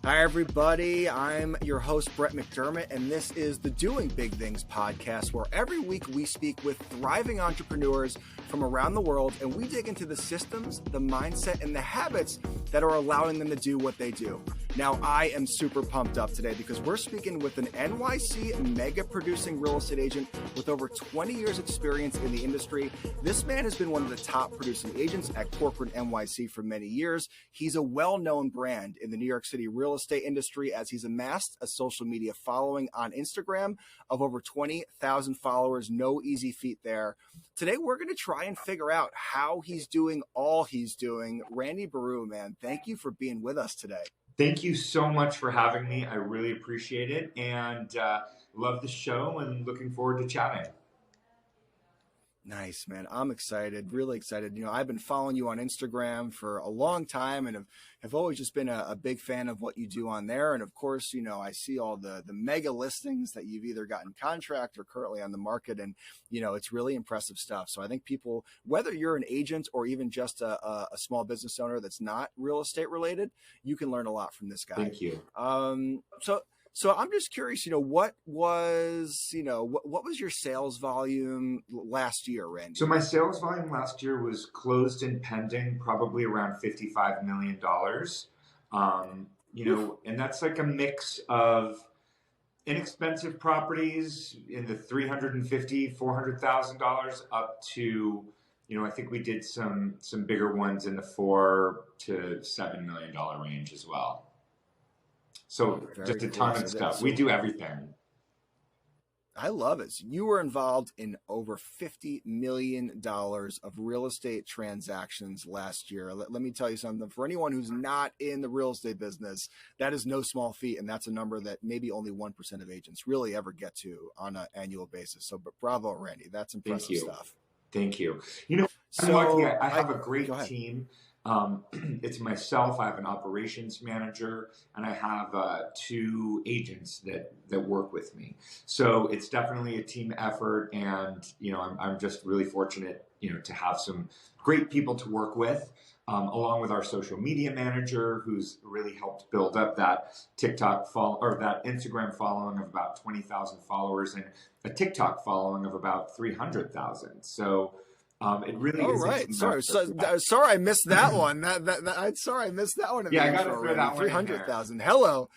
Hi, everybody. I'm your host, Brett McDermott, and this is the Doing Big Things podcast, where every week we speak with thriving entrepreneurs from around the world, and we dig into the systems, the mindset, and the habits that are allowing them to do what they do. Now, I am super pumped up today because we're speaking with an NYC mega producing real estate agent with over 20 years experience in the industry. This man has been one of the top producing agents at corporate NYC for many years. He's a well-known brand in the New York City real estate industry as he's amassed a social media following on Instagram of over 20,000 followers. No easy feat there. Today, we're going to try and figure out how he's doing all he's doing. Randy Baruh, man, thank you for being with us today. Thank you so much for having me. I really appreciate it and love the show and looking forward to chatting. Nice, man. I'm excited, really excited. You know, I've been following you on Instagram for a long time and have always just been a big fan of what you do on there. And of course, you know, I see all the mega listings that you've either gotten contract or currently on the market. And, you know, it's really impressive stuff. So I think people, whether you're an agent or even just a small business owner that's not real estate related, you can learn a lot from this guy. Thank you. So I'm just curious, you know, what was your sales volume last year, Randy? So my sales volume last year was closed and pending, probably around $55 million. You know, and that's like a mix of inexpensive properties in the $350,000, $400,000 up to, you know, I think we did some bigger ones in the $4 to $7 million range as well. So just a ton of stuff. We do everything. I love it. So you were involved in over $50 million of real estate transactions last year. Let me tell you something. For anyone who's not in the real estate business, that is no small feat. And that's a number that maybe only 1% of agents really ever get to on an annual basis. So, but bravo, Randy. That's impressive stuff. Thank you. You know, I'm lucky. I have a great team. It's myself. I have an operations manager, and I have 2 agents that work with me. So it's definitely a team effort, and you know, I'm just really fortunate, you know, to have some great people to work with, along with our social media manager, who's really helped build up that TikTok or that Instagram following of about 20,000 followers, and a TikTok following of about 300,000. So. It really is. Right. Sorry, I missed that one. Sorry, I missed that one. Yeah, I got to throw that one. 300,000. Hello.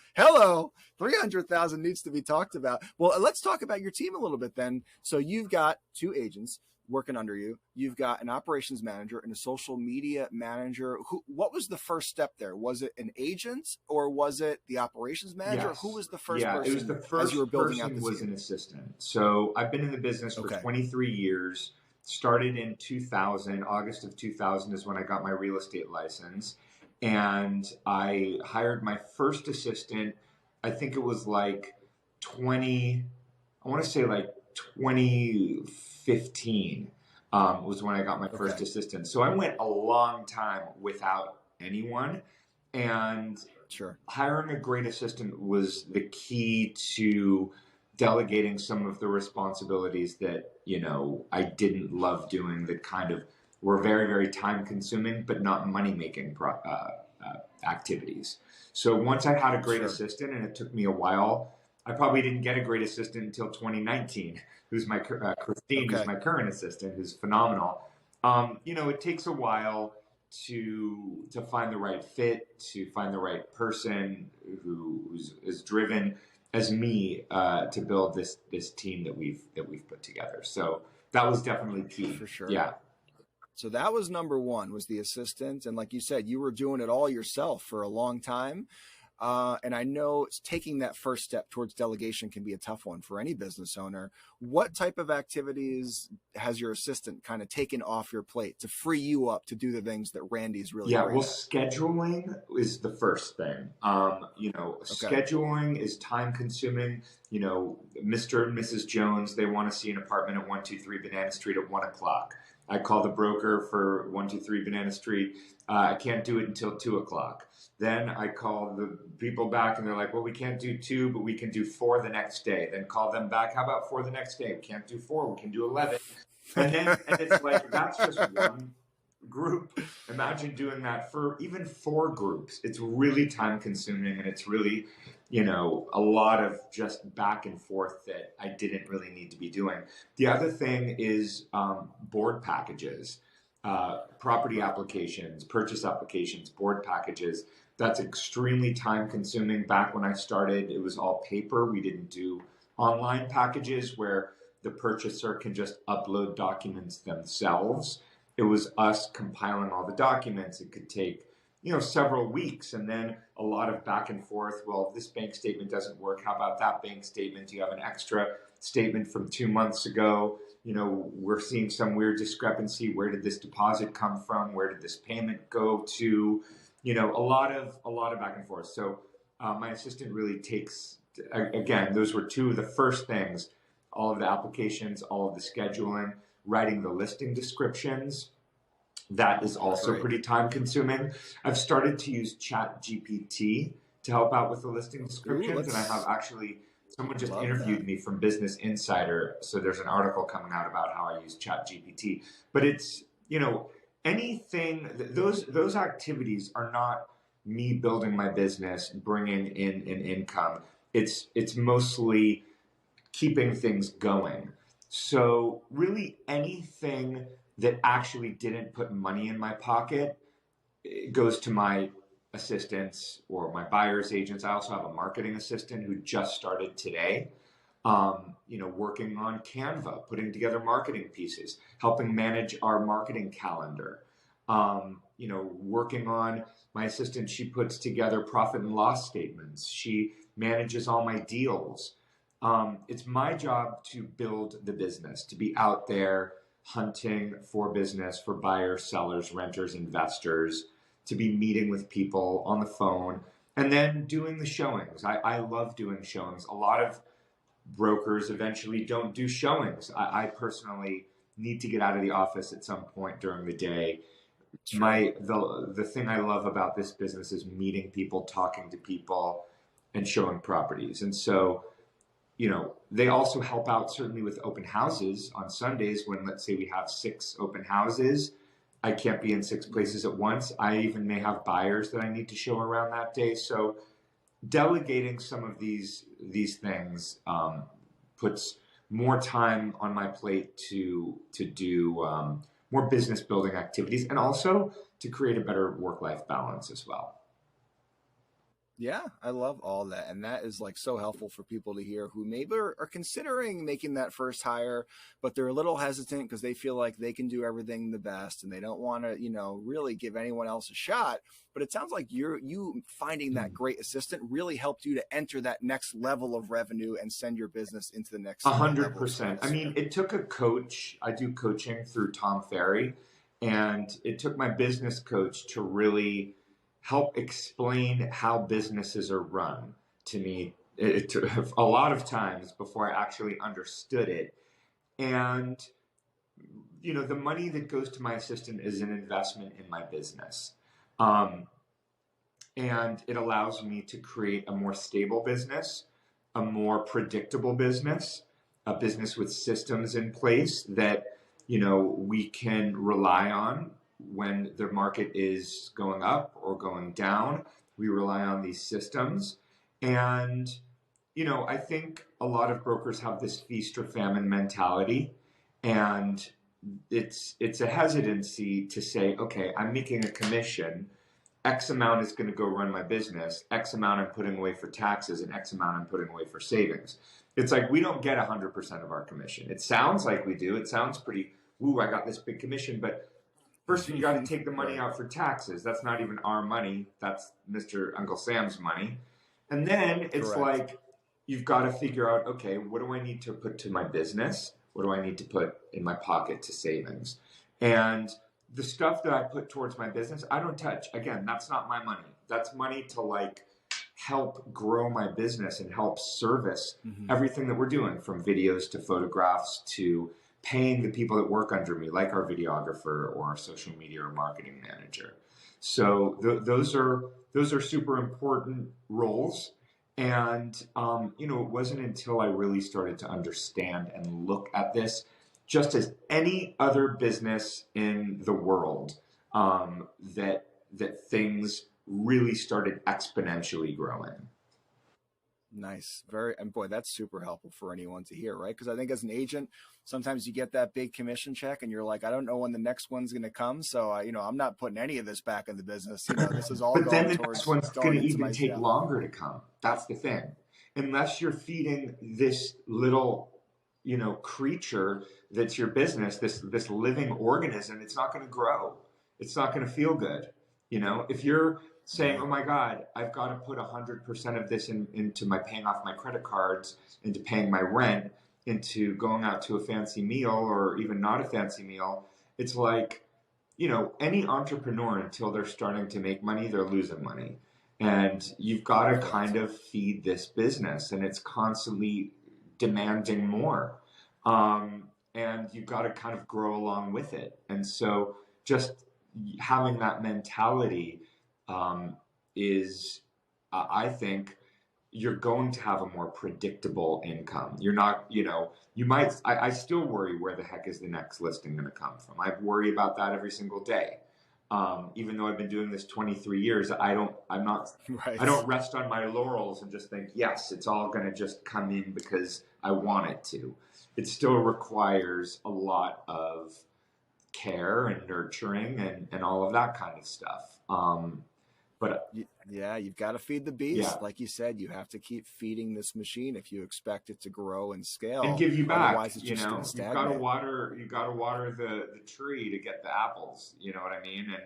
300,000 needs to be talked about. Well, let's talk about your team a little bit then. So you've got 2 agents working under you. You've got an operations manager and a social media manager. What was the first step there? Was it an agent or was it the operations manager? Yes. Who was the first person? It was the first as you were building person out the was team? An assistant. So I've been in the business for 23 years. Started in 2000, August of 2000 is when I got my real estate license. And I hired my first assistant, I think it was like 2015 was when I got my first assistant. So I went a long time without anyone. And hiring a great assistant was the key to delegating some of the responsibilities that, you know, I didn't love doing, that kind of were very, very time consuming, but not money making activities. So once I had a great assistant, and it took me a while, I probably didn't get a great assistant until 2019, who's my Christine, who's my current assistant, who's phenomenal. You know, it takes a while to find the right fit, to find the right person who is driven as me to build this team that we've put together. So that was definitely key. For sure. Yeah. So that was number one, was the assistant. And like you said, you were doing it all yourself for a long time. And I know taking that first step towards delegation can be a tough one for any business owner. What type of activities has your assistant kind of taken off your plate to free you up to do the things that Randy's really great at? Scheduling is the first thing. You know, scheduling is time consuming. You know, Mr. and Mrs. Jones, they want to see an apartment at 123 Banana Street at 1 o'clock. I call the broker for 123 Banana Street. I can't do it until 2 o'clock. Then I call the people back and they're like, well, we can't do 2, but we can do 4 the next day. Then call them back. How about 4 the next day? We can't do 4. We can do 11. And it's like, that's just one group, imagine doing that for even 4 groups. It's really time consuming, and it's really, a lot of just back and forth that I didn't really need to be doing. The other thing is board packages, property applications, purchase applications, board packages. That's extremely time consuming. Back when I started, it was all paper. We didn't do online packages where the purchaser can just upload documents themselves. It was us compiling all the documents. It could take, several weeks, and then a lot of back and forth. Well, this bank statement doesn't work. How about that bank statement? Do you have an extra statement from 2 months ago? We're seeing some weird discrepancy. Where did this deposit come from? Where did this payment go to? A lot of back and forth. So my assistant really takes, again, those were 2 of the first things, all of the applications, all of the scheduling, writing the listing descriptions. That is also pretty time consuming. I've started to use ChatGPT to help out with the listing descriptions. And I have actually, someone just interviewed me from Business Insider. So there's an article coming out about how I use ChatGPT. But it's, anything, those activities are not me building my business, bringing in an income. It's mostly keeping things going. So really anything that actually didn't put money in my pocket, it goes to my assistants or my buyer's agents. I also have a marketing assistant who just started today, working on Canva, putting together marketing pieces, helping manage our marketing calendar. Working on, my assistant, she puts together profit and loss statements. She manages all my deals. It's my job to build the business, to be out there hunting for business, for buyers, sellers, renters, investors, to be meeting with people on the phone, and then doing the showings. I love doing showings. A lot of brokers eventually don't do showings. I personally need to get out of the office at some point during the day. The thing I love about this business is meeting people, talking to people, and showing properties. And so, they also help out certainly with open houses on Sundays when, let's say, we have 6 open houses. I can't be in 6 places at once. I even may have buyers that I need to show around that day. So delegating some of these things puts more time on my plate to do more business building activities, and also to create a better work-life balance as well. Yeah, I love all that. And that is so helpful for people to hear who maybe are considering making that first hire, but they're a little hesitant because they feel like they can do everything the best and they don't want to, really give anyone else a shot. But it sounds like you finding that great assistant really helped you to enter that next level of revenue and send your business into the next 100%. I mean, it took a coach. I do coaching through Tom Ferry, and it took my business coach to really help explain how businesses are run to me. It took a lot of times before I actually understood it. And, the money that goes to my assistant is an investment in my business. And it allows me to create a more stable business, a more predictable business, a business with systems in place that, we can rely on. When the market is going up or going down, we rely on these systems. And, I think a lot of brokers have this feast or famine mentality, and it's a hesitancy to say, okay, I'm making a commission. X amount is going to go run my business. X amount I'm putting away for taxes, and X amount I'm putting away for savings. It's like we don't get 100% of our commission. It sounds like we do. It sounds pretty, I got this big commission, but first, you got to take the money out for taxes. That's not even our money. That's Mr. Uncle Sam's money. And then it's like, you've got to figure out, okay, what do I need to put to my business? What do I need to put in my pocket to savings? And the stuff that I put towards my business, I don't touch. Again, that's not my money. That's money to help grow my business and help service everything that we're doing, from videos to photographs to paying the people that work under me, like our videographer or our social media or marketing manager. So those are super important roles. And, it wasn't until I really started to understand and look at this just as any other business in the world. that things really started exponentially growing. Nice. And boy, that's super helpful for anyone to hear, right? Because I think as an agent, sometimes you get that big commission check and you're like, I don't know when the next one's going to come. So, I'm not putting any of this back in the business. This is all but going then the towards next one's going to even take myself. longer to come. That's the thing. Unless you're feeding this little, creature that's your business, this living organism, it's not going to grow. It's not going to feel good. If you're saying, oh my God, I've got to put 100% of this into my paying off my credit cards, into paying my rent, into going out to a fancy meal or even not a fancy meal. It's like, any entrepreneur, until they're starting to make money, they're losing money. And you've got to kind of feed this business, and it's constantly demanding more. And you've got to kind of grow along with it. And so just having that mentality is, I think, you're going to have a more predictable income. You're not, you might, I still worry where the heck is the next listing going to come from. I worry about that every single day. Even though I've been doing this 23 years, I don't rest on my laurels and just think, yes, it's all going to just come in because I want it to. It still requires a lot of care and nurturing and all of that kind of stuff. But yeah, you've got to feed the beast. Yeah. Like you said, you have to keep feeding this machine if you expect it to grow and scale and give you back. Otherwise, it's just going to stagnate. You got to water the tree to get the apples. You know what I mean? And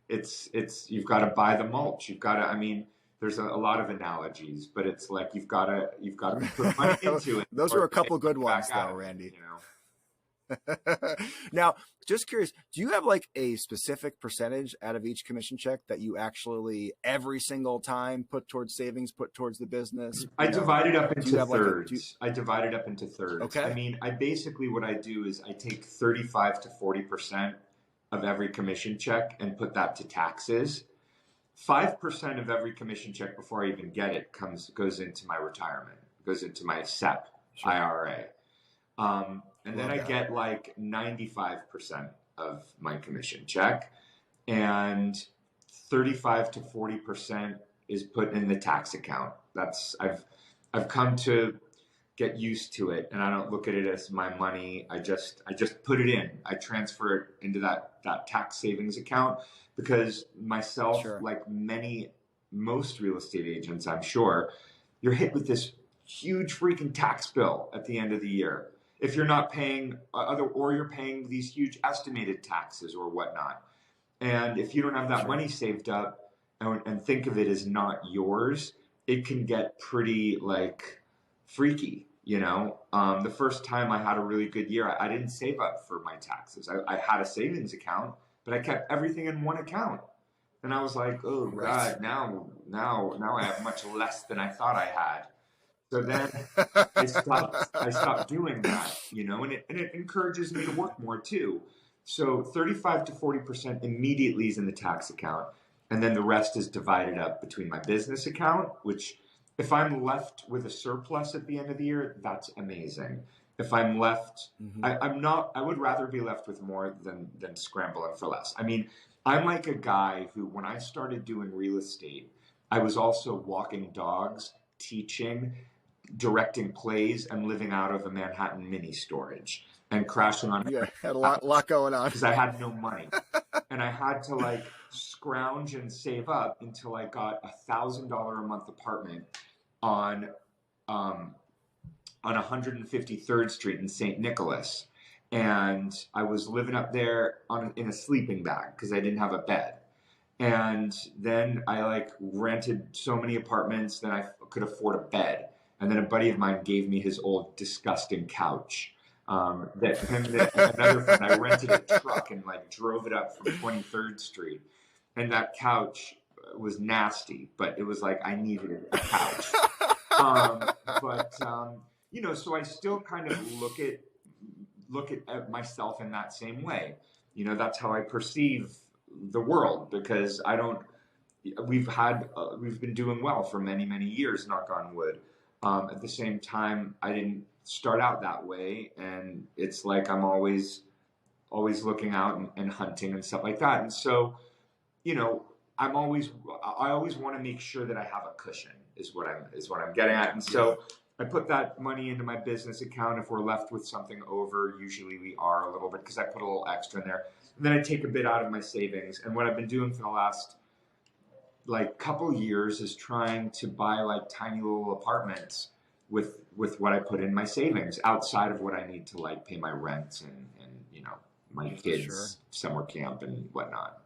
it's you've got to buy the mulch. You've got to. There's a lot of analogies, but it's like you've got to put money into it. Those were a couple good ones, though, Randy. Now, just curious, do you have like a specific percentage out of each commission check that you actually every single time put towards savings, put towards the business? I divide it up into thirds. I divide it up into thirds. Okay. I basically, what I do is I take 35 to 40% of every commission check and put that to taxes. 5% of every commission check before I even get it goes into my retirement, goes into my SEP IRA. And then I get like 95% of my commission check, and 35 to 40% is put in the tax account. I've come to get used to it, and I don't look at it as my money. I just put it in. I transfer it into that tax savings account because myself, like most real estate agents, I'm sure, you're hit with this huge freaking tax bill at the end of the year. If you're not paying or you're paying these huge estimated taxes or whatnot. And if you don't have that money saved up and think of it as not yours, it can get pretty freaky, The first time I had a really good year, I didn't save up for my taxes. I had a savings account, but I kept everything in one account. And I was like, oh God, now I have much less than I thought I had. So then I stopped doing that, and it encourages me to work more too. So 35 to 40% immediately is in the tax account. And then the rest is divided up between my business account, which if I'm left with a surplus at the end of the year, that's amazing. If I'm left, I would rather be left with more than scrambling for less. I'm like a guy who, when I started doing real estate, I was also walking dogs, teaching, directing plays, and living out of a Manhattan mini storage and crashing on. Yeah, had a lot going on because I had no money, and I had to scrounge and save up until I got $1,000 a month apartment on 153rd Street in St. Nicholas, and I was living up there in a sleeping bag because I didn't have a bed. And then I rented so many apartments that I could afford a bed. And then a buddy of mine gave me his old disgusting couch. Another friend, I rented a truck and drove it up from 23rd Street. And that couch was nasty, but it was I needed a couch. So I still kind of look at myself in that same way. That's how I perceive the world, because we've been doing well for many, many years, knock on wood. At the same time, I didn't start out that way, and it's I'm always always looking out and hunting and stuff like that. And so, you know, I always want to make sure that I have a cushion is what I'm getting at. And so I put that money into my business account. If we're left with something over, usually we are a little bit, because I put a little extra in there. And then I take a bit out of my savings. And what I've been doing for the last like couple years is trying to buy like tiny little apartments with what I put in my savings outside of what I need to like pay my rent and you know, my kids' summer camp and whatnot.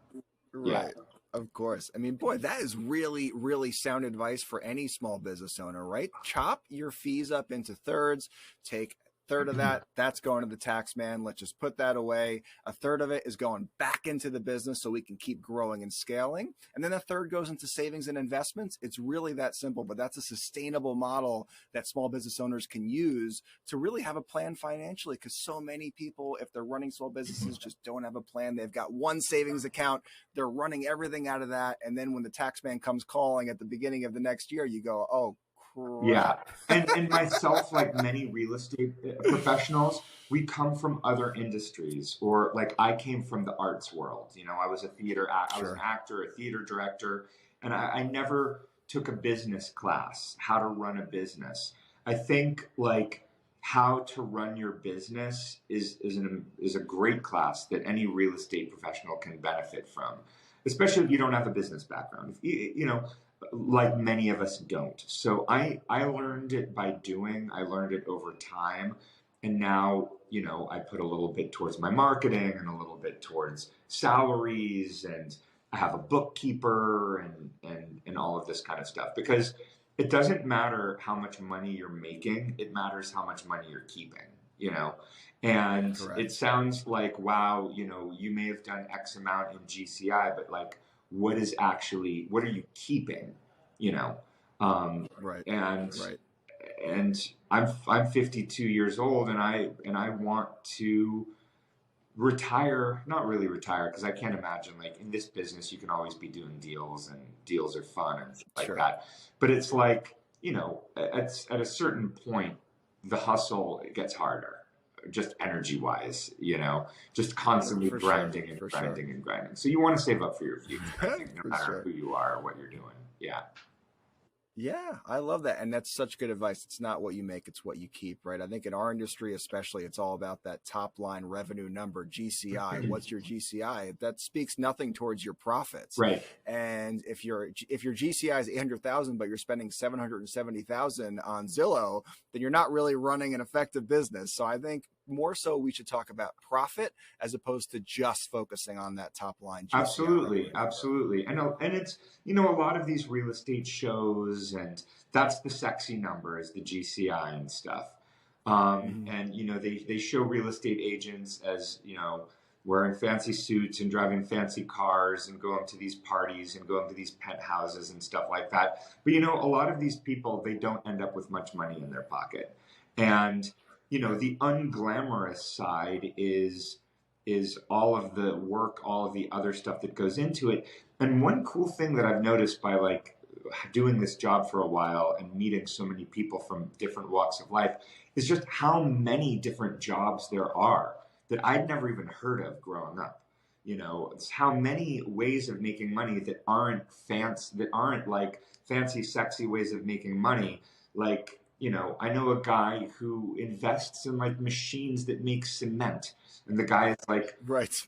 Right. Yeah. Of course. I mean, boy, that is really, really sound advice for any small business owner, right? Chop your fees up into thirds, take third of that, that's going to the tax man. Let's just put that away. A third of it is going back into the business so we can keep growing and scaling. And then a third goes into savings and investments. It's really that simple, but that's a sustainable model that small business owners can use to really have a plan financially, because so many people, if they're running small businesses, just don't have a plan. They've got one savings account. They're running everything out of that. And then when the tax man comes calling at the beginning of the next year, you go, oh, yeah. And myself, like many real estate professionals, we come from other industries, or like I came from the arts world. You know, I was I was an actor, a theater director, and I never took a business class, how to run a business. I think like how to run your business is a great class that any real estate professional can benefit from, especially if you don't have a business background. You know, like many of us don't. So I learned it by doing. I learned it over time. And now, you know, I put a little bit towards my marketing and a little bit towards salaries, and I have a bookkeeper and all of this kind of stuff, because it doesn't matter how much money you're making. It matters how much money you're keeping, you know? And it sounds like, wow, you know, you may have done X amount in GCI, but like, what are you keeping, you know? And I'm 52 years old, and I want to retire, not really retire, because I can't imagine, like in this business, you can always be doing deals, and deals are fun and like that. But it's like, you know, at a certain point, the hustle, it gets harder, just energy wise, you know, just constantly grinding and grinding and grinding. So you want to save up for your future, I think, no matter who you are or what you're doing. Yeah. Yeah, I love that. And that's such good advice. It's not what you make, it's what you keep, right? I think in our industry, especially, it's all about that top line revenue number, GCI. What's your GCI? That speaks nothing towards your profits. Right. And if your GCI is 800,000, but you're spending 770,000 on Zillow, then you're not really running an effective business. So I think more so we should talk about profit as opposed to just focusing on that top line GCI. Absolutely. And it's, you know, a lot of these real estate shows, and that's the sexy number, is the GCI and stuff. And, you know, they show real estate agents as, you know, wearing fancy suits and driving fancy cars and going to these parties and going to these penthouses and stuff like that. But, you know, a lot of these people, they don't end up with much money in their pocket. And, you know, the unglamorous side is all of the work, all of the other stuff that goes into it. And one cool thing that I've noticed by like doing this job for a while and meeting so many people from different walks of life is just how many different jobs there are that I'd never even heard of growing up. You know, it's how many ways of making money that aren't like fancy, sexy ways of making money. Like, you know, I know a guy who invests in like machines that make cement, and the guy is like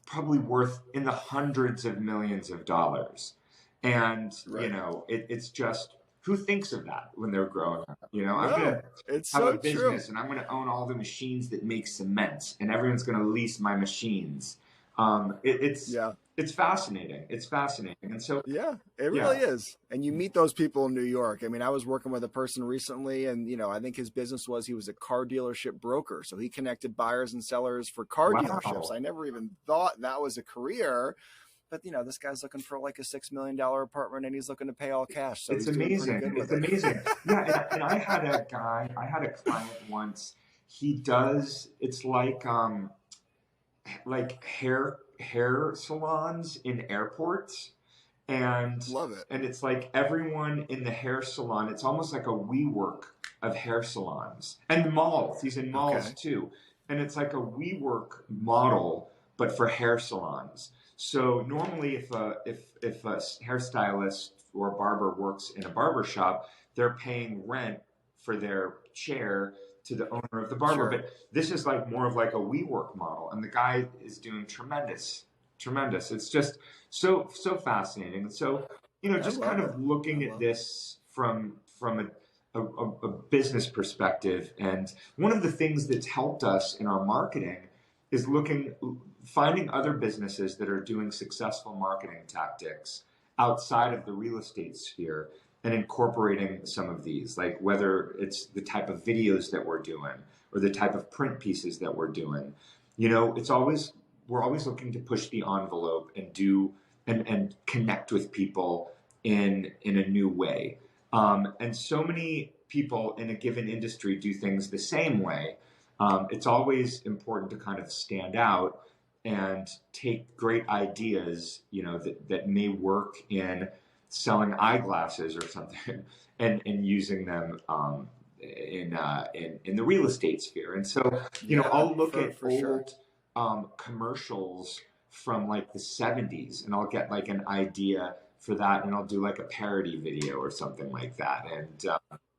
probably worth in the hundreds of millions of dollars. And, you know, it's just, who thinks of that when they're growing up? You know, I'm going to have a business and I'm going to own all the machines that make cement, and everyone's going to lease my machines. It's fascinating. It's fascinating. And so, yeah, it really is. And you meet those people in New York. I mean, I was working with a person recently, and, you know, I think his business he was a car dealership broker. So he connected buyers and sellers for car dealerships. I never even thought that was a career. But, you know, this guy's looking for like a $6 million apartment, and he's looking to pay all cash. So it's amazing. It's amazing. Yeah. And I had a client once. He does, it's like hair salons in airports, and love it. And it's like everyone in the hair salon, it's almost like a WeWork of hair salons, and malls. He's in malls too, and it's like a WeWork model but for hair salons. So normally if a hairstylist or barber works in a barber shop, they're paying rent for their chair to the owner of the barber. Sure. But this is like more of like a WeWork model, and the guy is doing tremendous. It's just so fascinating. And so, just kind of looking at this from a business perspective. And one of the things that's helped us in our marketing is finding other businesses that are doing successful marketing tactics outside of the real estate sphere and incorporating some of these, like whether it's the type of videos that we're doing or the type of print pieces that we're doing. We're always looking to push the envelope and do and connect with people in a new way. And so many people in a given industry do things the same way. It's always important to kind of stand out and take great ideas, that may work in selling eyeglasses or something, and using them in the real estate sphere. And so, I'll look at old commercials from like the 70s, and I'll get like an idea for that, and I'll do like a parody video or something like that.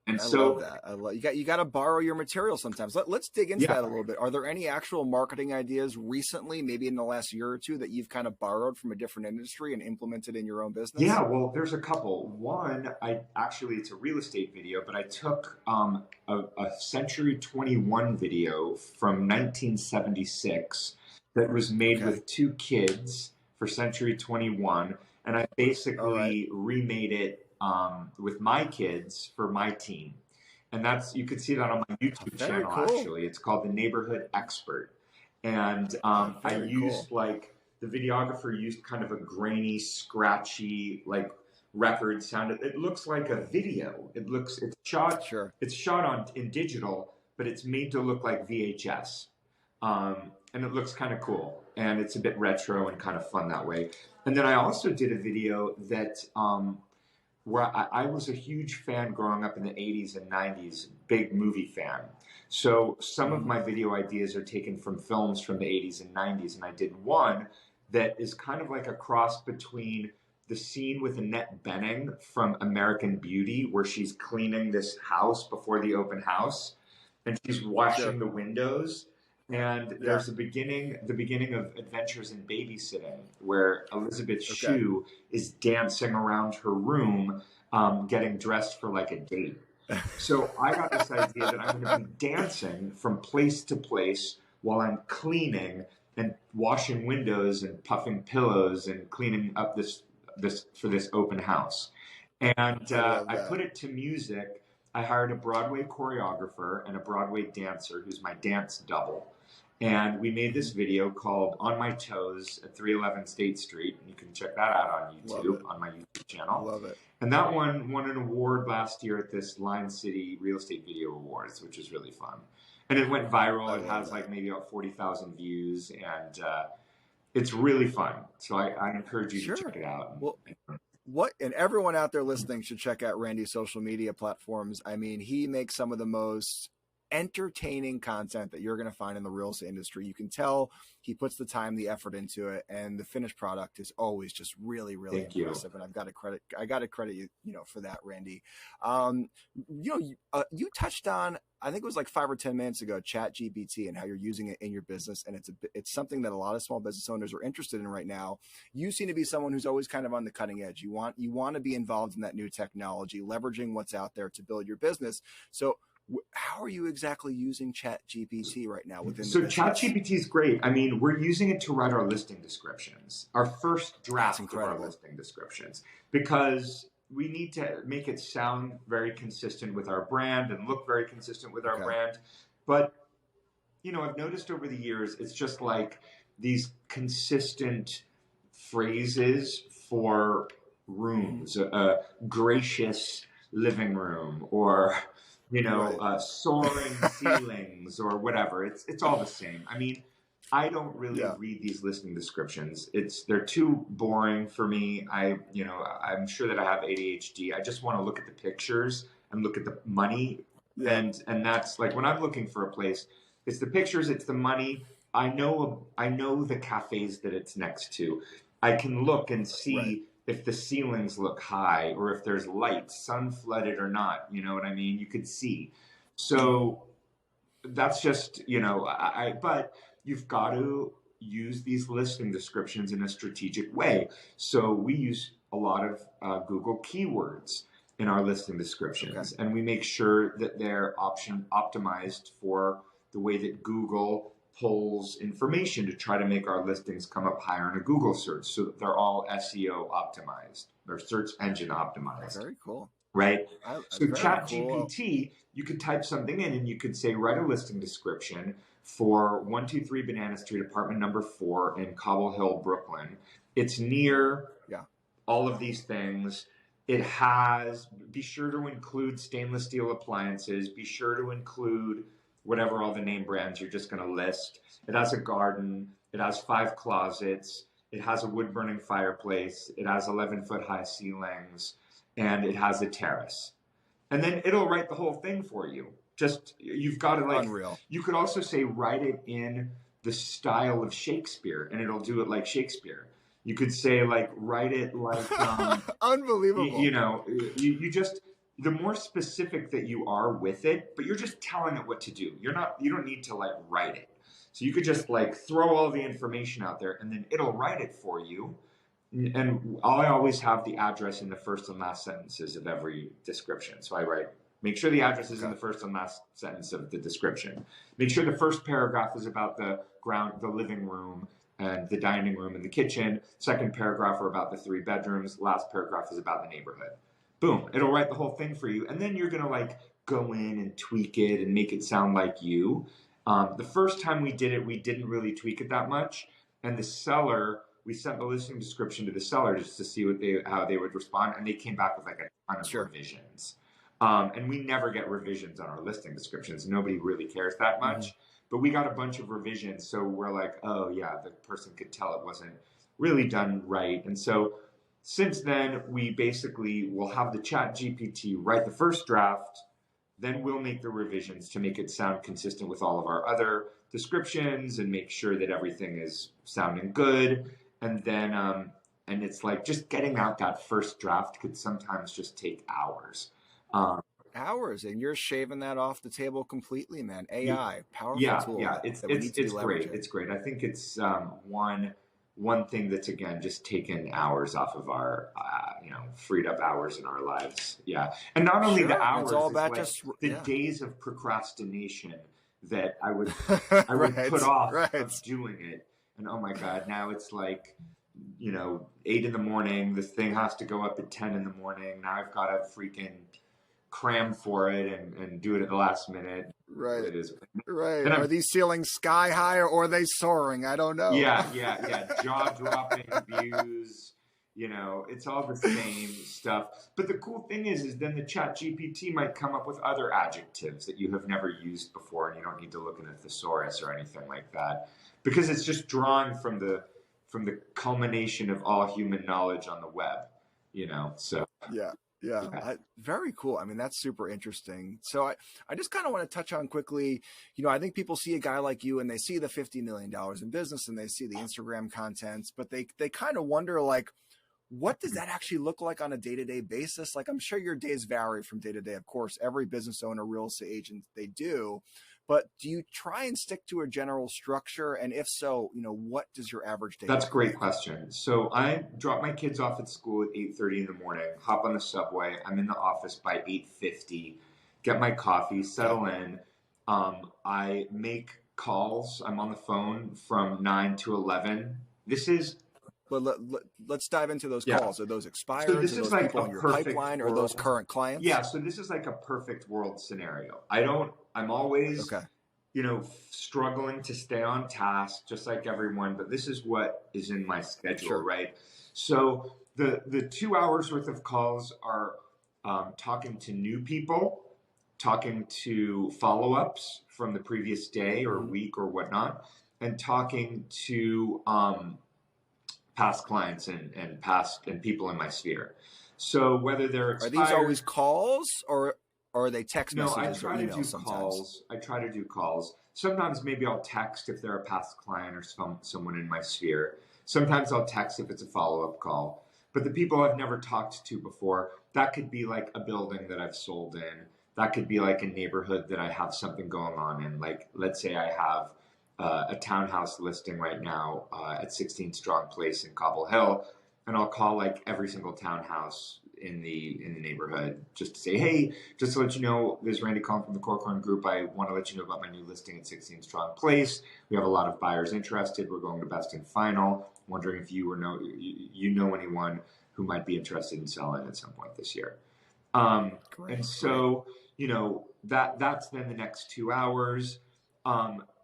And so I love that. You got to borrow your material sometimes. Let's dig into that a little bit. Are there any actual marketing ideas recently, maybe in the last year or two, that you've kind of borrowed from a different industry and implemented in your own business? Yeah, well, there's a couple. One, it's a real estate video, but I took a Century 21 video from 1976 that was made with two kids for Century 21, and I basically remade it with my kids for my team. And you could see that on my YouTube channel, actually. It's called The Neighborhood Expert. And I used the videographer used kind of a grainy, scratchy, like record sound. It looks like a video. It's shot in digital, but it's made to look like VHS. And it looks kind of cool. And it's a bit retro and kind of fun that way. And then I also did a video that where I was a huge fan growing up in the 80s and 90s, big movie fan. So some of my video ideas are taken from films from the 80s and 90s. And I did one that is kind of like a cross between the scene with Annette Bening from American Beauty, where she's cleaning this house before the open house, and she's washing the windows. And there's the beginning of Adventures in Babysitting, where Elizabeth Shue is dancing around her room, getting dressed for like a date. So I got this idea that I'm going to be dancing from place to place while I'm cleaning and washing windows and puffing pillows and cleaning up this for this open house. And I put it to music. I hired a Broadway choreographer and a Broadway dancer who's my dance double. And we made this video called On My Toes at 311 State Street. And you can check that out on YouTube, on my YouTube channel. Love it. And that one won an award last year at this Line City Real Estate Video Awards, which was really fun. And it went viral. It has like maybe about 40,000 views. And it's really fun. So I encourage you to check it out. And everyone out there listening should check out Randy's social media platforms. I mean, he makes some of the most entertaining content that you're going to find in the real estate industry. You can tell he puts the time, the effort into it, and the finished product is always just really, really impressive. And I got to credit you, for that, Randy. You touched on, I think it was like 5 or 10 minutes ago, ChatGPT and how you're using it in your business. And it's something that a lot of small business owners are interested in right now. You seem to be someone who's always kind of on the cutting edge. You want to be involved in that new technology, leveraging what's out there to build your business. So how are you exactly using ChatGPT right now within the business? ChatGPT is great. I mean, we're using it to write our listing descriptions, our first draft of our listing descriptions, because we need to make it sound very consistent with our brand and look very consistent with our brand. But, I've noticed over the years, it's just like these consistent phrases for rooms, a gracious living room, or soaring ceilings, or whatever. It's all the same. I mean, I don't really read these listing descriptions. They're too boring for me. I'm sure that I have ADHD. I just want to look at the pictures and look at the money. And that's like, when I'm looking for a place, it's the pictures, it's the money, I know the cafes that it's next to. I can look and see if the ceilings look high or if there's light, sun flooded or not. You know what I mean? You could see. So that's just, but you've got to use these listing descriptions in a strategic way. So we use a lot of Google keywords in our listing descriptions, and we make sure that they're optimized for the way that Google pulls information to try to make our listings come up higher in a Google search, so that they're all SEO optimized or search engine optimized. Very cool. Right? So ChatGPT, you could type something in and you could say, write a listing description for 123 Banana Street, apartment number 4 in Cobble Hill, Brooklyn. It's near all of these things. It has, be sure to include stainless steel appliances. Be sure to include whatever all the name brands you're just going to list. It has a garden. It has 5 closets. It has a wood burning fireplace. It has 11-foot high ceilings. And it has a terrace. And then it'll write the whole thing for you. Just, you've got to Unreal. You could also say, write it in the style of Shakespeare, and it'll do it like Shakespeare. You could say, write it like, unbelievable. You just, the more specific that you are with it, but you're just telling it what to do. You don't need to write it. So you could just throw all the information out there, and then it'll write it for you. And I always have the address in the first and last sentences of every description. So I write, make sure the address is in the first and last sentence of the description. Make sure the first paragraph is about the living room and the dining room and the kitchen. Second paragraph are about the 3 bedrooms. Last paragraph is about the neighborhood. Boom. It'll write the whole thing for you. And then you're going to go in and tweak it and make it sound like you. The first time we did it, we didn't really tweak it that much. And the seller, we sent the listing description to the seller just to see how they would respond, and they came back with a ton of revisions. And we never get revisions on our listing descriptions. Nobody really cares that much, but we got a bunch of revisions. So we're like, oh yeah, the person could tell it wasn't really done right. And so since then, we basically will have the ChatGPT write the first draft, then we'll make the revisions to make it sound consistent with all of our other descriptions and make sure that everything is sounding good. And then, and it's just getting out that first draft could sometimes just take hours. Hours, and you're shaving that off the table completely, man. AI, powerful tool. Yeah, it's great. It's great. I think it's one thing that's, again, just taken hours off of our, freed up hours in our lives. Yeah, and not only the hours, it's all about the days of procrastination that I would put off of doing it. And oh my God, now it's 8 in the morning. This thing has to go up at 10 in the morning. Now I've got to freaking cram for it and do it at the last minute. Right. It is. Right. Are these ceilings sky high or are they soaring? I don't know. Yeah. Jaw dropping views. It's all the same stuff. But the cool thing is then the ChatGPT might come up with other adjectives that you have never used before, and you don't need to look in a thesaurus or anything like that, because it's just drawn from the culmination of all human knowledge on the web. So yeah. Very cool. I mean, that's super interesting. So I just kind of want to touch on quickly, I think people see a guy like you and they see the $50 million in business and they see the Instagram contents, but they kind of wonder, what does that actually look like on a day-to-day basis? I'm sure your days vary from day to day. Of course, every business owner, real estate agent, they do. But do you try and stick to a general structure? And if so, what does your average day That's a great like? question. So I drop my kids off at school at 8:30 in the morning, hop on the subway. I'm in the office by 8:50, get my coffee, settle in. I make calls. I'm on the phone from 9 to 11. But let's dive into those calls. Are those expired? So this are is those people in your pipeline? Or are those current clients? Yeah. So this is a perfect world scenario. I'm always, struggling to stay on task, just like everyone. But this is what is in my schedule, right? So the 2 hours worth of calls are talking to new people, talking to follow-ups from the previous day or week or whatnot, and talking to past clients and people in my sphere. So whether they're expired, are these always calls or or are they text No, messages or emails sometimes? calls. I try to do calls. Sometimes maybe I'll text if they're a past client or someone in my sphere. Sometimes I'll text if it's a follow-up call. But the people I've never talked to before, that could be like a building that I've sold in. That could be like a neighborhood that I have something going on in. Like, let's say I have a townhouse listing right now at 16 Strong Place in Cobble Hill, and I'll call like every single townhouse in the neighborhood just to say, hey, just to let you know, this is Randy calling from the Corcoran Group. I want to let you know about my new listing at 16 Strong Place. We have a lot of buyers interested. We're going to best and final. Wondering if you know anyone who might be interested in selling at some point this year. And so, that's then the next 2 hours.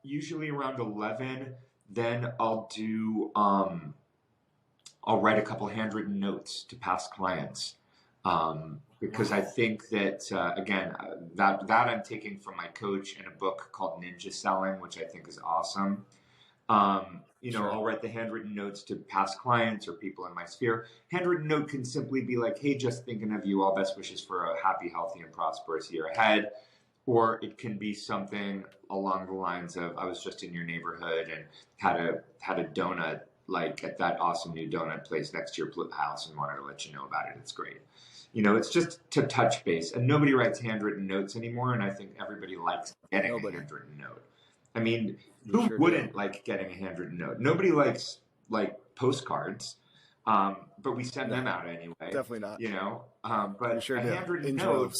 Usually around 11, then I'll write a couple handwritten notes to past clients. Because I think that, again, that I'm taking from my coach in a book called Ninja Selling, which I think is awesome. Sure. I'll write the handwritten notes to past clients or people in my sphere. Handwritten note can simply be like, hey, just thinking of you, all best wishes for a happy, healthy, and prosperous year ahead. Or it can be something along the lines of, I was just in your neighborhood and had a donut, like at that awesome new donut place next to your house, and wanted to let you know about it. It's great. It's just to touch base. And nobody writes handwritten notes anymore, and I think everybody likes getting a handwritten note. I mean, who wouldn't like getting a handwritten note? Nobody likes like postcards, but we send them out anyway. Definitely not. But a handwritten note,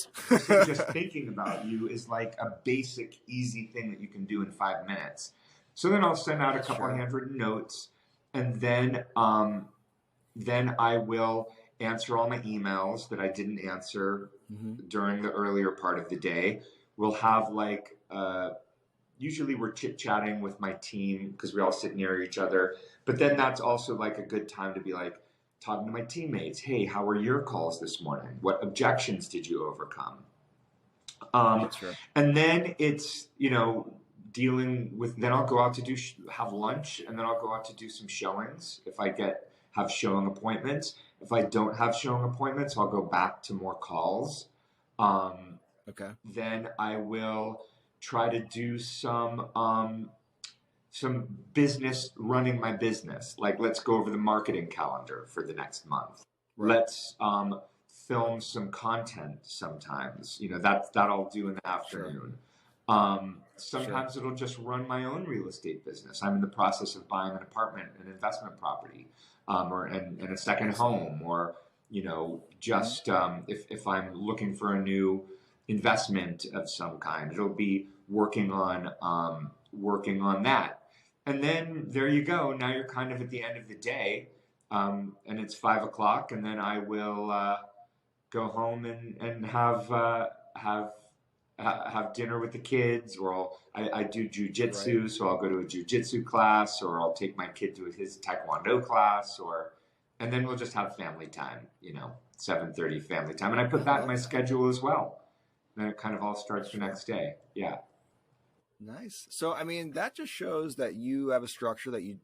just thinking about you, is like a basic, easy thing that you can do in 5 minutes. So then I'll send out a couple of handwritten notes, and then I will answer all my emails that I didn't answer during the earlier part of the day. We'll have like usually we're chit-chatting with my team because we all sit near each other. But then that's also like a good time to be like talking to my teammates. Hey, how were your calls this morning? What objections did you overcome? And then it's, dealing with, then I'll go out to have lunch, and then I'll go out to do some showings if I have showing appointments. If I don't have showing appointments, I'll go back to more calls. Then I will try to do some business, running my business. Like, let's go over the marketing calendar for the next month. Let's film some content sometimes. That I'll do in the afternoon. Sometimes it'll just run my own real estate business. I'm in the process of buying an apartment, an investment property, and a second home, or just if I'm looking for a new investment of some kind, it'll be working on that. And then there you go. Now you're kind of at the end of the day, and it's 5 o'clock, and then I will go home and have dinner with the kids, or I do jujitsu, so I'll go to a jujitsu class, or I'll take my kid to his taekwondo class, and then we'll just have family time, 7:30 family time. And I put that in my schedule as well. Then it kind of all starts the next day. Yeah. Nice. So, I mean, that just shows that you have a structure that you,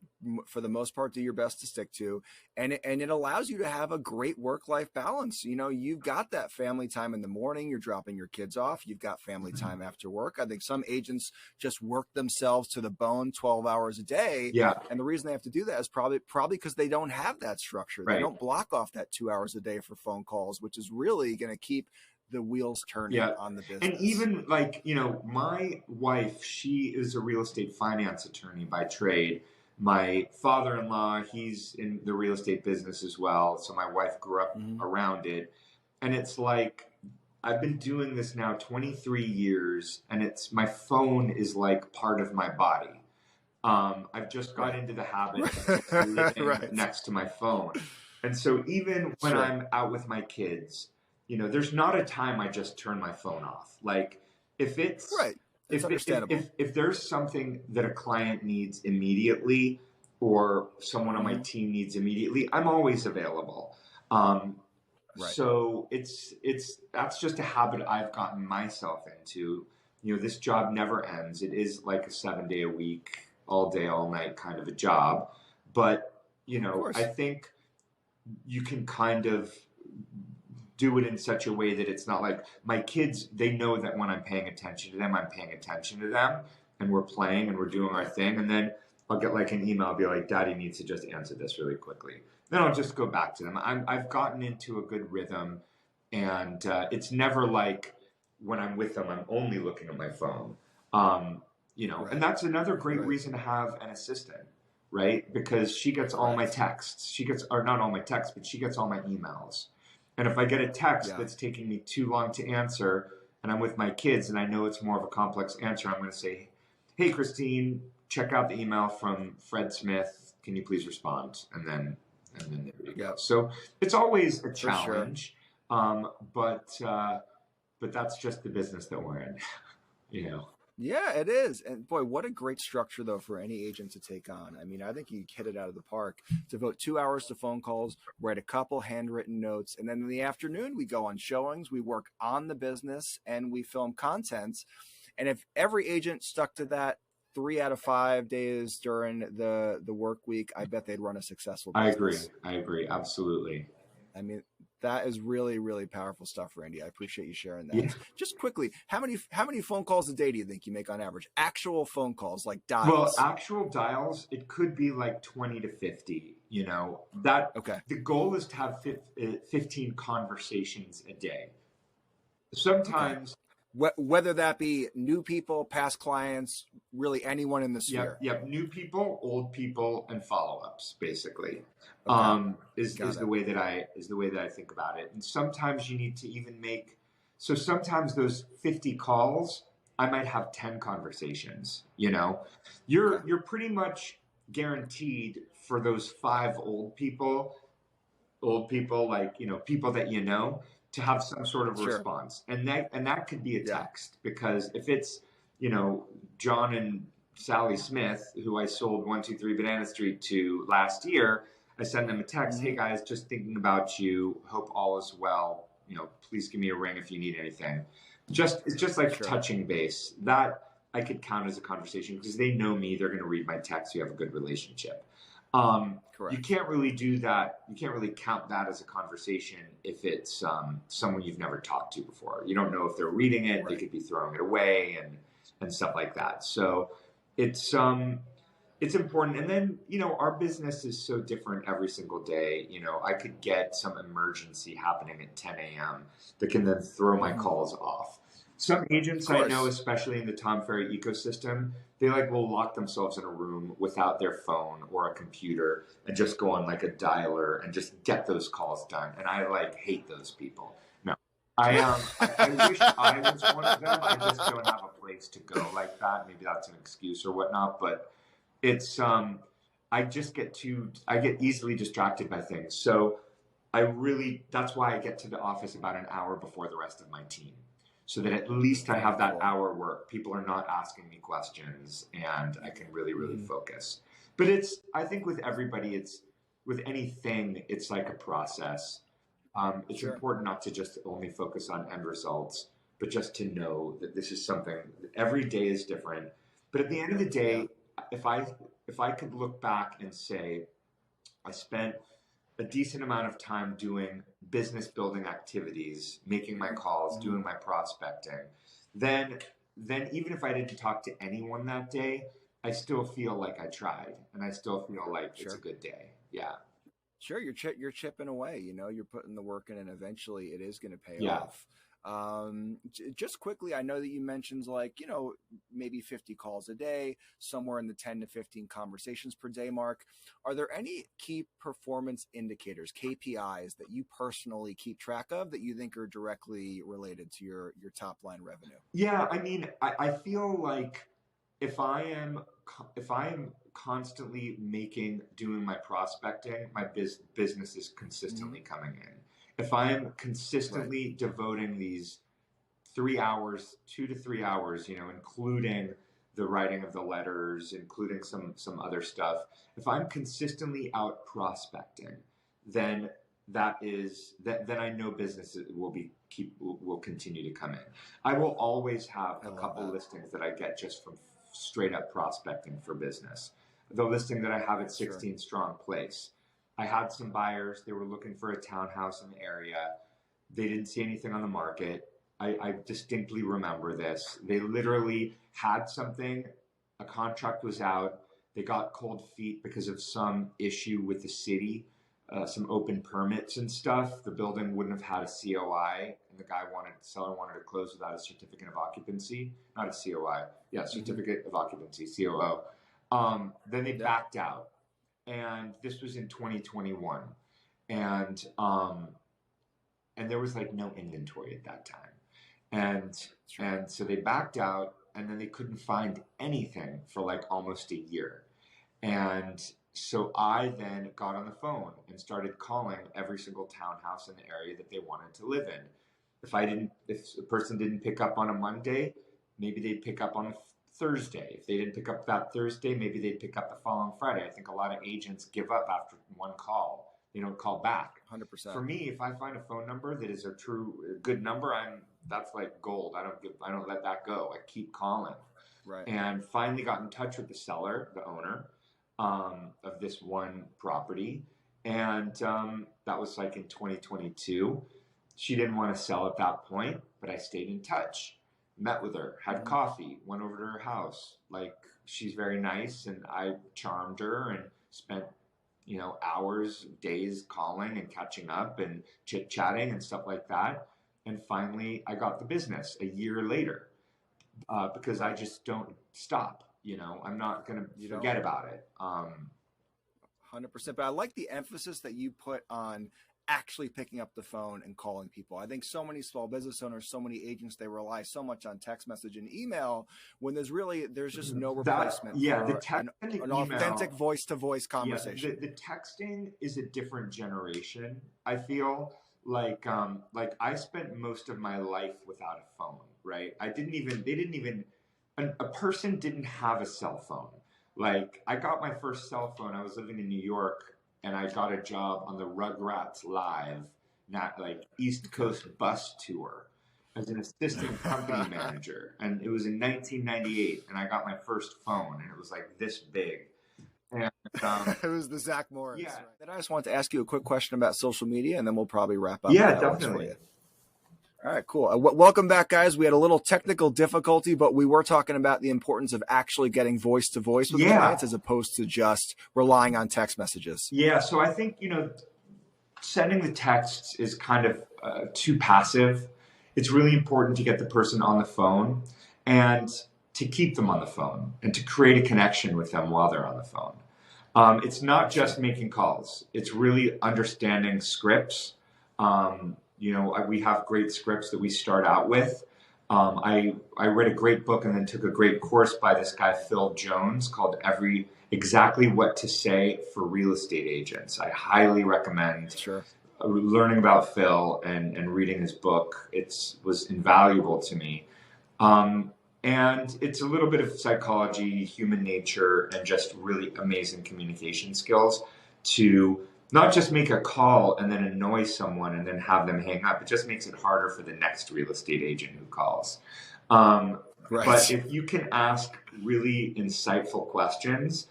for the most part, do your best to stick to. And it allows you to have a great work-life balance. You've got that family time in the morning. You're dropping your kids off. You've got family time after work. I think some agents just work themselves to the bone 12 hours a day. Yeah. And the reason they have to do that is probably because they don't have that structure. They don't block off that 2 hours a day for phone calls, which is really going to keep the wheels turning on the business. And even like, my wife, she is a real estate finance attorney by trade. My father-in-law, he's in the real estate business as well. So my wife grew up around it. And it's like, I've been doing this now 23 years, and my phone is like part of my body. I've just got into the habit of living next to my phone. And so even when I'm out with my kids, there's not a time I just turn my phone off. Like, if it's understandable. If there's something that a client needs immediately, or someone on my team needs immediately, I'm always available. So that's just a habit I've gotten myself into. This job never ends. It is like a 7-day a week, all day, all night kind of a job. But, I think you can kind of do it in such a way that it's not like my kids, they know that when I'm paying attention to them, I'm paying attention to them, and we're playing and we're doing our thing. And then I'll get like an email, I'll be like, Daddy needs to just answer this really quickly. Then I'll just go back to them. I've gotten into a good rhythm, and it's never like when I'm with them, I'm only looking at my phone. You know, and that's another great reason to have an assistant, right? Because she gets all my texts. She gets, or not all my texts, but she gets all my emails. And if I get a text that's taking me too long to answer, and I'm with my kids and I know it's more of a complex answer, I'm going to say, hey, Christine, check out the email from Fred Smith. Can you please respond? And then there you go. So it's always a challenge, but that's just the business that we're in, you know. Yeah, it is. And boy, what a great structure, though, for any agent to take on. I mean, I think you hit it out of the park. Devote 2 hours to phone calls, write a couple handwritten notes, and then in the afternoon, we go on showings, we work on the business, and we film content. And if every agent stuck to that 3 out of 5 days during the work week, I bet they'd run a successful business. I agree. Absolutely. I mean, that is really, really powerful stuff, Randy. I appreciate you sharing that. Yeah. Just quickly, how many phone calls a day do you think you make on average? Actual phone calls, like dials? Well, actual dials, it could be like 20 to 50, you know. The goal is to have 15 conversations a day. Sometimes... Whether that be new people, past clients, really anyone in the sphere. Yep. New people, old people, and follow-ups, basically, is the way that I think about it. And sometimes you need to even make, so sometimes those 50 calls, I might have 10 conversations, you know. You're pretty much guaranteed for those 5 old people, like, you know, people that you know, to have some sort of response. And that could be a text, because if it's, you know, John and Sally Smith, who I sold 123 Banana Street to last year, I send them a text, hey guys, just thinking about you, hope all is well, you know, please give me a ring if you need anything. It's just like touching base. That I could count as a conversation, because they know me, they're going to read my text, we have a good relationship. You can't really do that. You can't really count that as a conversation if it's someone you've never talked to before. You don't know if they're reading it. They could be throwing it away and stuff like that. So it's important. And then, you know, our business is so different every single day. You know, I could get some emergency happening at 10 a.m. that can then throw my calls off. Some agents I know, especially in the Tom Ferry ecosystem, they will lock themselves in a room without their phone or a computer and just go on like a dialer and just get those calls done. And I hate those people. No, I wish I was one of them. I just don't have a place to go like that. Maybe that's an excuse or whatnot, but it's I get easily distracted by things. So that's why I get to the office about an hour before the rest of my team, so that at least I have that hour work. People are not asking me questions, and I can really, really focus. But I think with everybody, with anything, it's like a process. It's important not to just only focus on end results, but just to know that this is something, every day is different. But at the end of the day, if I could look back and say, I spent a decent amount of time doing business building activities, making my calls, doing my prospecting, then even if I didn't talk to anyone that day, I still feel like I tried, and I still feel like it's a good day. Yeah. Sure. You're chipping away, you know, you're putting the work in, and eventually it is going to pay off. Just quickly, I know that you mentioned maybe 50 calls a day, somewhere in the 10 to 15 conversations per day mark. Are there any key performance indicators, KPIs, that you personally keep track of that you think are directly related to your top line revenue? Yeah, I mean, I feel like if I am constantly doing my prospecting, my business is consistently coming in. If I am consistently devoting these 2 to 3 hours, you know, including the writing of the letters, including some other stuff, if I'm consistently out prospecting, then then I know business will continue to come in. I will always have a couple listings that I get just from straight up prospecting for business. The listing that I have at 16 Strong Place, I had some buyers. They were looking for a townhouse in the area. They didn't see anything on the market. I distinctly remember this. They literally had something, a contract was out. They got cold feet because of some issue with the city, some open permits and stuff. The building wouldn't have had a COI, and the seller wanted to close without a certificate of occupancy. Not a COI. Yeah, certificate of occupancy, COO. Then they backed out. And this was in 2021. And there was like no inventory at that time. And so they backed out, and then they couldn't find anything for like almost a year. And so I then got on the phone and started calling every single townhouse in the area that they wanted to live in. If a person didn't pick up on a Monday, maybe they'd pick up on a Thursday. If they didn't pick up that Thursday, maybe they'd pick up the following Friday. I think a lot of agents give up after one call. They don't call back. 100%. For me, if I find a phone number that is a good number, that's like gold. I don't let that go. I keep calling. Right. And finally got in touch with the seller, the owner, of this one property. And that was like in 2022. She didn't want to sell at that point, but I stayed in touch, met with her, had coffee, went over to her house. Like, she's very nice, and I charmed her and spent, hours, days calling and catching up and chit-chatting and stuff like that. And finally, I got the business a year later, because I just don't stop. I'm not going to forget about it. 100%. But I like the emphasis that you put on actually picking up the phone and calling people. I think so many small business owners, so many agents, they rely so much on text message and email when there's just no replacement. The text and the an email, authentic voice-to-voice conversation. The texting is a different generation. I feel like I spent most of my life without a phone, right? A person didn't have a cell phone. Like, I got my first cell phone. I was living in New York, and I got a job on the Rugrats Live, East Coast bus tour, as an assistant company manager. And it was in 1998, and I got my first phone, and it was like this big. And, it was the Zach Morris. Yeah. Right? Then I just wanted to ask you a quick question about social media, and then we'll probably wrap up. Yeah, definitely. All right, cool. Welcome back, guys. We had a little technical difficulty, but we were talking about the importance of actually getting voice-to-voice with clients as opposed to just relying on text messages. Yeah, so I think, sending the texts is kind of too passive. It's really important to get the person on the phone and to keep them on the phone and to create a connection with them while they're on the phone. It's not just making calls. It's really understanding scripts. We have great scripts that we start out with. I read a great book and then took a great course by this guy, Phil Jones, called Exactly What to Say for Real Estate Agents. I highly recommend learning about Phil and reading his book. It was invaluable to me. And it's a little bit of psychology, human nature, and just really amazing communication skills to not just make a call and then annoy someone and then have them hang up. It just makes it harder for the next real estate agent who calls. But if you can ask really insightful questions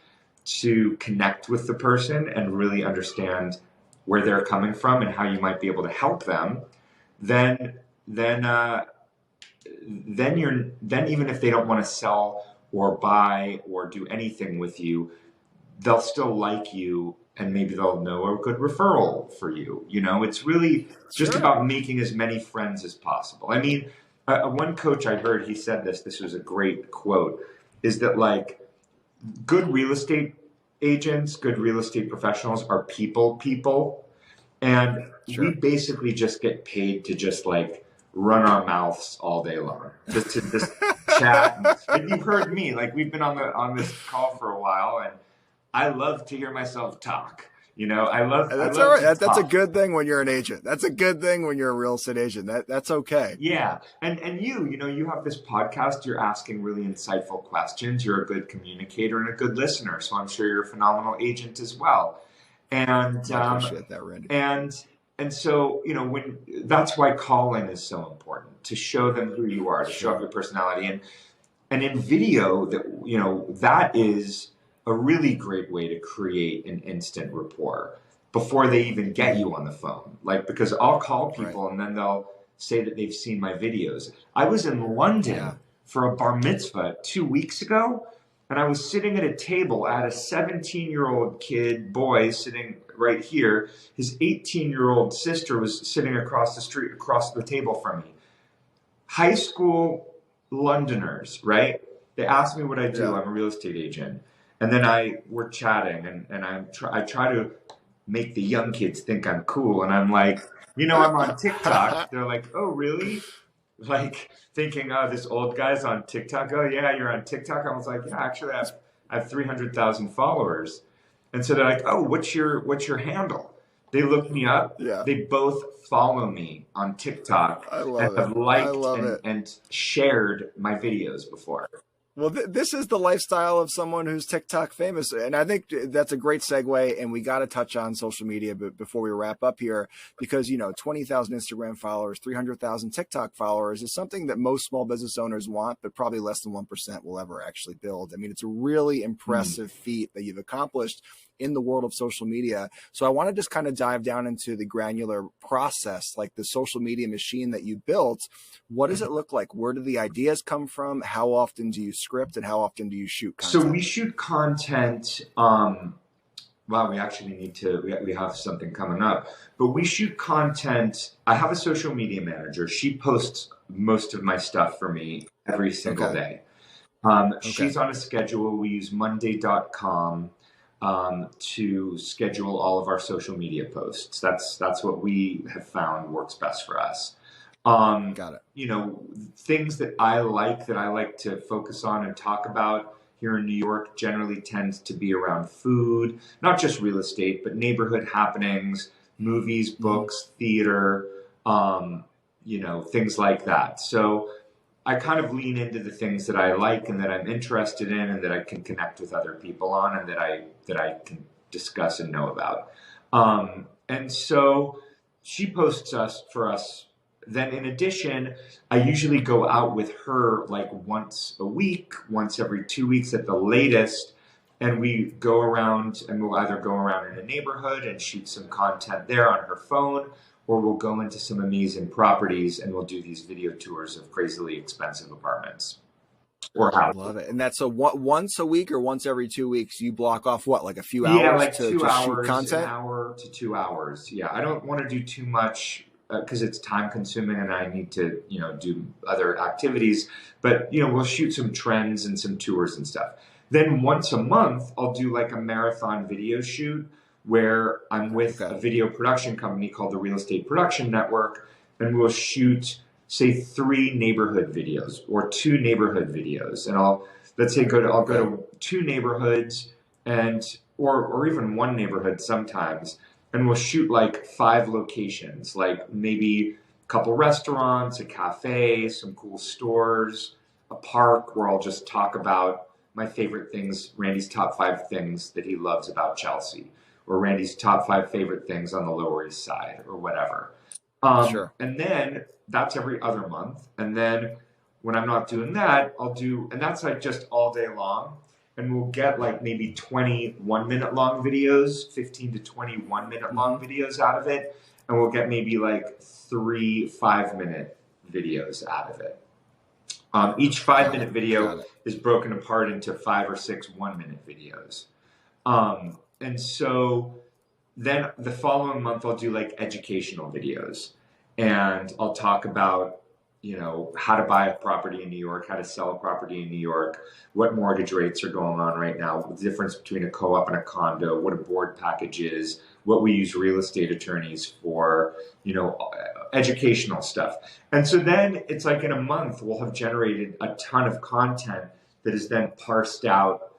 to connect with the person and really understand where they're coming from and how you might be able to help them, then even if they don't want to sell or buy or do anything with you, they'll still like you. And maybe they'll know a good referral for you. It's really just about making as many friends as possible. I mean, one coach I heard, he said this was a great quote, is that good real estate agents, good real estate professionals are people. And we basically just get paid to just run our mouths all day long, just chat. And you've heard me, we've been on this call for a while, and I love to hear myself talk. I love. That's all right. That's a good thing when you're an agent. That's a good thing when you're a real estate agent. That's okay. Yeah, and you have this podcast. You're asking really insightful questions. You're a good communicator and a good listener. So I'm sure you're a phenomenal agent as well. And I appreciate that, Randy. And so that's why calling is so important, to show them who you are, to show up your personality, and in video that is a really great way to create an instant rapport. before they even get you on the phone. Like, because I'll call people and then they'll say that they've seen my videos. I was in London for a bar mitzvah 2 weeks ago, and I was sitting at a table. I had a 17-year-old boy sitting right here. His 18-year-old sister was sitting across the street, across the table from me. High school Londoners, right? They asked me what I do. I'm a real estate agent. And then we're chatting, and I try to make the young kids think I'm cool. And I'm like, I'm on TikTok. They're like, oh, really? Like thinking, oh, this old guy's on TikTok. Oh, yeah, you're on TikTok. I was like, yeah, actually, I have 300,000 followers. And so they're like, oh, what's your handle? They look me up. Yeah. They both follow me on TikTok and have liked and shared my videos before. Well, this is the lifestyle of someone who's TikTok famous. And I think that's a great segue. And we got to touch on social media before we wrap up here, because, 20,000 Instagram followers, 300,000 TikTok followers is something that most small business owners want, but probably less than 1% will ever actually build. I mean, it's a really impressive feat that you've accomplished in the world of social media. So I want to just kind of dive down into the granular process, like the social media machine that you built. What does it look like? Where do the ideas come from? How often do you script and how often do you shoot content? So we shoot content. We actually we have something coming up, but we shoot content. I have a social media manager. She posts most of my stuff for me every single day. She's on a schedule. We use monday.com. To schedule all of our social media posts. That's what we have found works best for us. Got it. Things that I like to focus on and talk about here in New York generally tends to be around food, not just real estate, but neighborhood happenings, movies, books, theater, things like that. So I kind of lean into the things that I like and that I'm interested in and that I can connect with other people on and that I can discuss and know about. And so she posts for us. Then in addition, I usually go out with her like once a week, once every 2 weeks at the latest. And we go around and we'll either go around in a neighborhood and shoot some content there on her phone, or we'll go into some amazing properties and we'll do these video tours of crazily expensive apartments. I love it. And that's once a week or once every 2 weeks, you block off like a few hours? Yeah, like to 2 hours, shoot content? an hour to 2 hours. Yeah, I don't want to do too much because it's time consuming and I need to, do other activities. But, we'll shoot some trends and some tours and stuff. Then once a month, I'll do like a marathon video shoot where I'm with a video production company called the Real Estate Production Network, and we'll shoot, say, 3 neighborhood videos or 2 neighborhood videos. And I'll go to 2 neighborhoods or even 1 neighborhood sometimes, and we'll shoot like 5 locations, like maybe a couple restaurants, a cafe, some cool stores, a park where I'll just talk about my favorite things, Randy's top 5 things that he loves about Chelsea, or Randy's top 5 favorite things on the Lower East Side, or whatever. Sure. And then that's every other month. And then when I'm not doing that, and that's like just all day long. And we'll get like maybe 20 1-minute long videos, 15 to 20 1-minute long videos out of it. And we'll get maybe like 3 5-minute videos out of it. Each 5-minute video is broken apart into 5 or 6 1-minute videos. And so then the following month, I'll do like educational videos, and I'll talk about, how to buy a property in New York, how to sell a property in New York, what mortgage rates are going on right now, the difference between a co-op and a condo, what a board package is, what we use real estate attorneys for, educational stuff. And so then it's like in a month, we'll have generated a ton of content that is then parsed out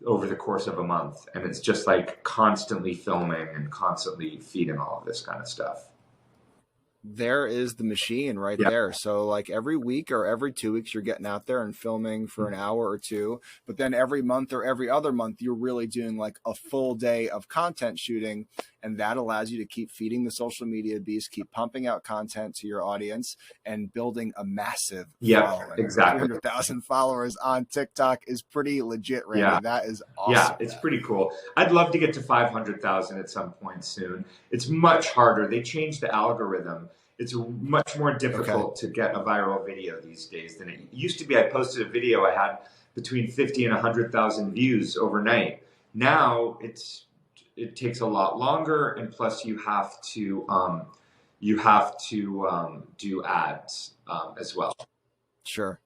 over the course of a month. And it's just like constantly filming and constantly feeding all of this kind of stuff. There is the machine right there. So like every week or every 2 weeks, you're getting out there and filming for an hour or 2, but then every month or every other month, you're really doing like a full day of content shooting. And that allows you to keep feeding the social media beast, keep pumping out content to your audience, and building a massive following. Exactly. 300,000 followers on TikTok is pretty legit, Randy. Yeah. That is awesome. Yeah, it's pretty cool. I'd love to get to 500,000 at some point soon. It's much harder. They changed the algorithm. It's much more difficult to get a viral video these days than it used to be. I posted a video, I had between 50 and 100,000 views overnight. Now it takes a lot longer, and plus you have to do ads as well. Sure.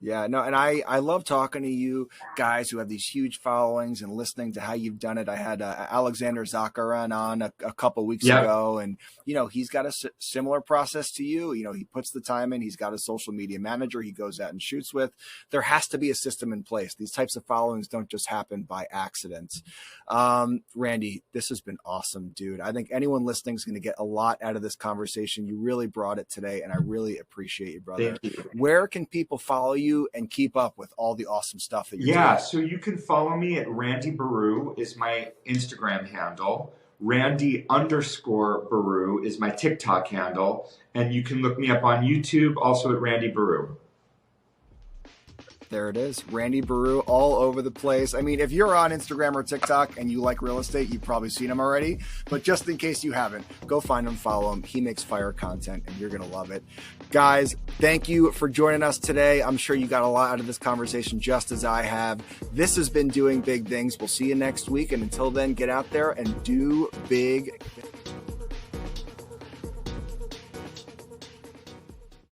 Yeah, no, and I love talking to you guys who have these huge followings and listening to how you've done it. I had Alexander Zakaran on a couple weeks ago, and he's got a similar process to you. He puts the time in. He's got a social media manager he goes out and shoots with. There has to be a system in place. These types of followings don't just happen by accident. Randy, this has been awesome, dude. I think anyone listening is going to get a lot out of this conversation. You really brought it today, and I really appreciate you, brother. Thank you. Where can people follow you and keep up with all the awesome stuff that you're doing? So you can follow me at Randy Baruh is my Instagram handle. Randy_Baruh is my TikTok handle. And you can look me up on YouTube also at Randy Baruh. There it is. Randy Baruh all over the place. I mean, if you're on Instagram or TikTok and you like real estate, you've probably seen him already. But just in case you haven't, go find him, follow him. He makes fire content and you're going to love it. Guys, thank you for joining us today. I'm sure you got a lot out of this conversation just as I have. This has been Doing Big Things. We'll see you next week. And until then, get out there and do big things.